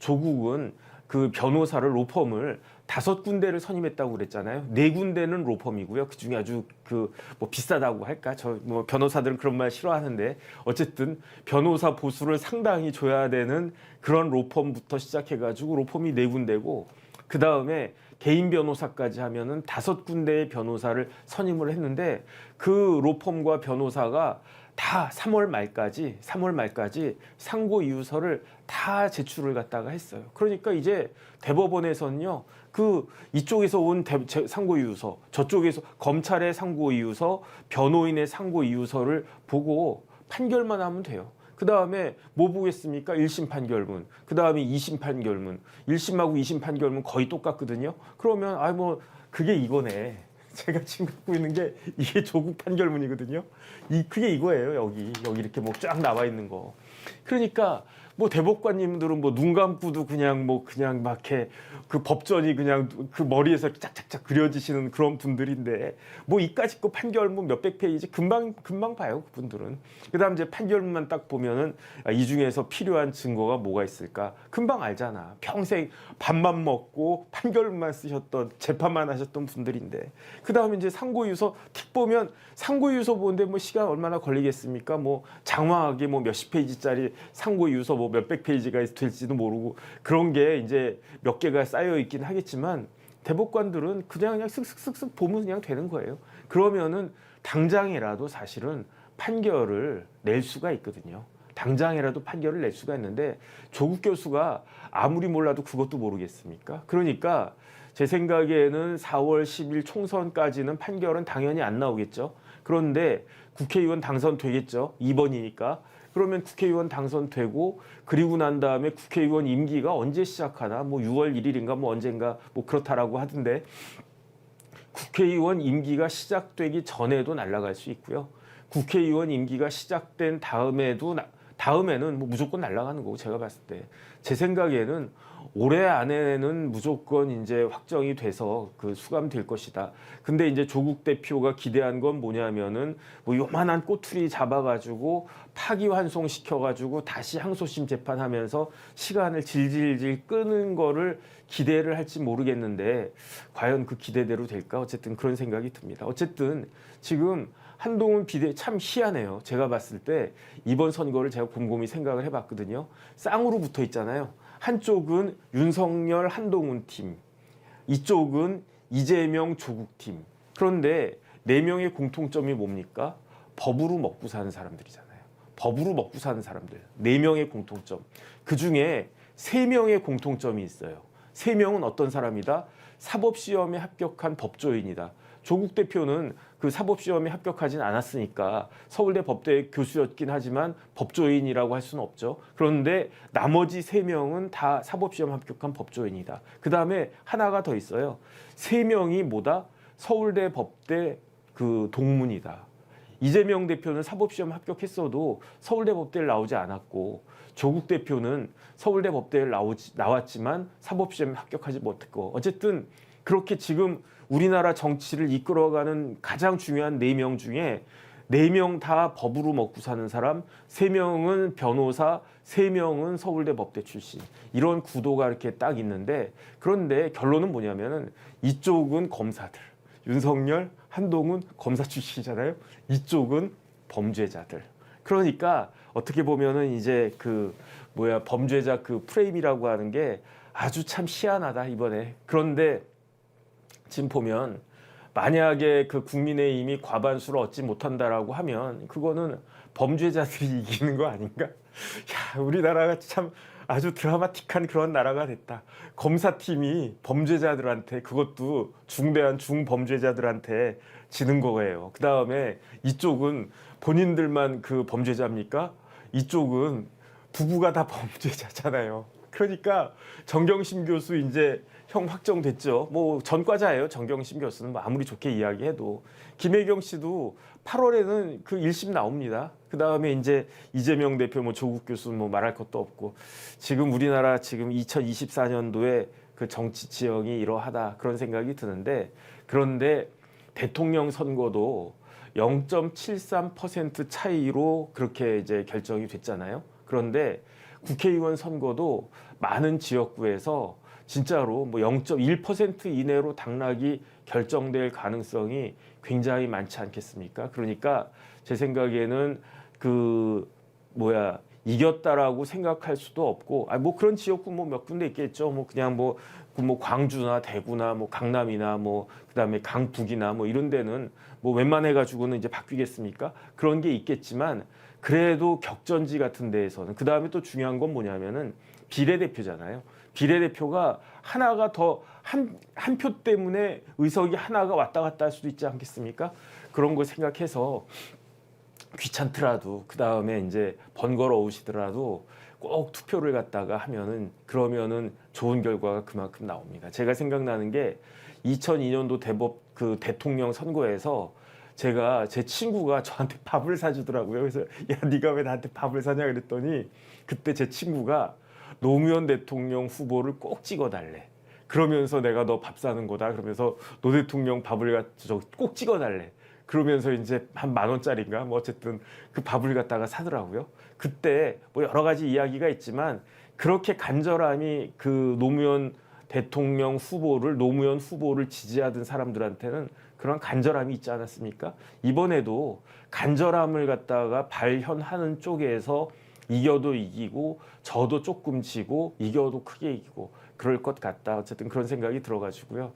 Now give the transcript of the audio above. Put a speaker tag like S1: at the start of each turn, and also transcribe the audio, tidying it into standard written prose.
S1: 조국은 그 변호사를 로펌을 5군데를 선임했다고 그랬잖아요. 4군데는 로펌이고요. 그 중에 아주 그 뭐 비싸다고 할까? 저 뭐 변호사들은 그런 말 싫어하는데 어쨌든 변호사 보수를 상당히 줘야 되는 그런 로펌부터 시작해가지고 로펌이 4군데고 그 다음에 개인 변호사까지 하면은 5군데의 변호사를 선임을 했는데 그 로펌과 변호사가 다 3월 말까지 상고 이유서를 다 제출을 갖다가 했어요. 그러니까 이제 대법원에서는요, 그 이쪽에서 온 상고 이유서, 저쪽에서 검찰의 상고 이유서, 변호인의 상고 이유서를 보고 판결만 하면 돼요. 그 다음에 뭐 보겠습니까? 1심 판결문, 그 다음에 2심 판결문, 1심하고 2심 판결문 거의 똑같거든요. 그러면 뭐 그게 이거네. 제가 지금 갖고 있는 게 이게 조국 판결문이거든요. 그게 이거예요. 여기 이렇게 뭐 쫙 나와 있는 거. 그러니까 뭐 대법관님들은 뭐 눈 감고도 그냥 막 이렇게 그 법전이 그냥 그 머리에서 짝짝짝 그려지시는 그런 분들인데 뭐 이까짓 거 판결문 몇백 페이지 금방 봐요, 그분들은. 그다음 이제 판결문만 딱 보면은 이 중에서 필요한 증거가 뭐가 있을까 금방 알잖아. 평생 밥만 먹고 판결문만 쓰셨던 재판만 하셨던 분들인데 그다음에 이제 상고유서 틱 보면 상고유서 보는데 뭐 시간 얼마나 걸리겠습니까? 뭐 장황하게 뭐 몇십 페이지짜리 상고유서 뭐 몇백 페이지가 될지도 모르고 그런 게 이제 몇 개가 쌓여 있긴 하겠지만 대법관들은 그냥 쓱쓱쓱쓱 보면 그냥 되는 거예요. 그러면은 당장이라도 사실은 판결을 낼 수가 있거든요. 당장이라도 판결을 낼 수가 있는데 조국 교수가 아무리 몰라도 그것도 모르겠습니까? 그러니까 제 생각에는 4월 10일 총선까지는 판결은 당연히 안 나오겠죠. 그런데 국회의원 당선되겠죠. 2번이니까. 그러면 국회의원 당선되고 그리고 난 다음에 국회의원 임기가 언제 시작하나 뭐 6월 1일인가 뭐 언젠가 뭐 그렇다라고 하던데 국회의원 임기가 시작되기 전에도 날아갈 수 있고요. 국회의원 임기가 시작된 다음에는 뭐 무조건 날아가는 거고 제가 봤을 때 제 생각에는 올해 안에는 무조건 이제 확정이 돼서 그 수감될 것이다. 근데 이제 조국 대표가 기대한 건 뭐냐면은 뭐 요만한 꼬투리 잡아가지고 파기환송 시켜가지고 다시 항소심 재판하면서 시간을 질질질 끄는 거를 기대를 할지 모르겠는데 과연 그 기대대로 될까? 어쨌든 그런 생각이 듭니다. 어쨌든 지금 한동훈 비대 참 희한해요. 제가 봤을 때 이번 선거를 제가 곰곰이 생각을 해봤거든요. 쌍으로 붙어 있잖아요. 한쪽은 윤석열 한동훈 팀, 이쪽은 이재명 조국 팀. 그런데 4명의 공통점이 뭡니까? 법으로 먹고 사는 사람들이잖아요. 법으로 먹고 사는 사람들. 4명의 공통점. 그중에 3명의 공통점이 있어요. 3명은 어떤 사람이다? 사법시험에 합격한 법조인이다. 조국 대표는 그 사법시험에 합격하진 않았으니까 서울대 법대 교수였긴 하지만 법조인이라고 할 수는 없죠. 그런데 나머지 3명은 다 사법시험 합격한 법조인이다. 그 다음에 하나가 더 있어요. 3명이 뭐다? 서울대 법대 그 동문이다. 이재명 대표는 사법시험 합격했어도 서울대 법대를 나오지 않았고 조국 대표는 서울대 법대를 나왔지만 사법시험에 합격하지 못했고 어쨌든 그렇게 지금 우리나라 정치를 이끌어가는 가장 중요한 4명 중에 4명 다 법으로 먹고 사는 사람, 3명은 변호사, 3명은 서울대 법대 출신. 이런 구도가 이렇게 딱 있는데 그런데 결론은 뭐냐면은 이쪽은 검사들. 윤석열, 한동훈 검사 출신이잖아요. 이쪽은 범죄자들. 그러니까 어떻게 보면은 이제 범죄자 그 프레임이라고 하는 게 아주 참 희한하다 이번에. 그런데 지금 보면 만약에 그 국민의힘이 과반수를 얻지 못한다라고 하면 그거는 범죄자들이 이기는 거 아닌가? 야, 우리나라가 참 아주 드라마틱한 그런 나라가 됐다. 검사팀이 범죄자들한테 그것도 중대한 중범죄자들한테 지는 거예요. 그 다음에 이쪽은 본인들만 그 범죄자입니까? 이쪽은 부부가 다 범죄자잖아요. 그러니까 정경심 교수 이제 형 확정됐죠. 뭐 전과자예요. 정경심 교수는 뭐 아무리 좋게 이야기해도 김혜경 씨도 8월에는 그 1심 나옵니다. 그 다음에 이제 이재명 대표, 뭐 조국 교수 뭐 말할 것도 없고 지금 우리나라 지금 2024년도에 그 정치 지형이 이러하다 그런 생각이 드는데 그런데 대통령 선거도 0.73% 차이로 그렇게 이제 결정이 됐잖아요. 그런데 국회의원 선거도 많은 지역구에서 진짜로 뭐 0.1% 이내로 당락이 결정될 가능성이 굉장히 많지 않겠습니까? 그러니까 제 생각에는 이겼다라고 생각할 수도 없고, 뭐 그런 지역구 뭐 몇 군데 있겠죠. 뭐 그냥 뭐 광주나 대구나 뭐 강남이나 뭐 그다음에 강북이나 뭐 이런 데는 뭐 웬만해 가지고는 이제 바뀌겠습니까? 그런 게 있겠지만 그래도 격전지 같은 데에서는 그다음에 또 중요한 건 뭐냐면은 비례대표잖아요. 비례대표가 하나가 더 한 표 때문에 의석이 하나가 왔다 갔다 할 수도 있지 않겠습니까? 그런 거 생각해서 귀찮더라도 그 다음에 이제 번거로우시더라도 꼭 투표를 갖다가 하면은 그러면은 좋은 결과가 그만큼 나옵니다. 제가 생각나는 게 2002년도 대통령 선거에서 제가 제 친구가 저한테 밥을 사주더라고요. 그래서 야 네가 왜 나한테 밥을 사냐 그랬더니 그때 제 친구가 노무현 대통령 후보를 꼭 찍어달래. 그러면서 내가 너 밥 사는 거다. 그러면서 노 대통령 밥을 꼭 찍어달래. 그러면서 이제 한 10,000원짜리인가 뭐 어쨌든 그 밥을 갖다가 사더라고요. 그때 뭐 여러 가지 이야기가 있지만 그렇게 간절함이 노무현 후보를 지지하던 사람들한테는 그런 간절함이 있지 않았습니까? 이번에도 간절함을 갖다가 발현하는 쪽에서 이겨도 이기고 져도 조금 지고 이겨도 크게 이기고 그럴 것 같다. 어쨌든 그런 생각이 들어가지고요.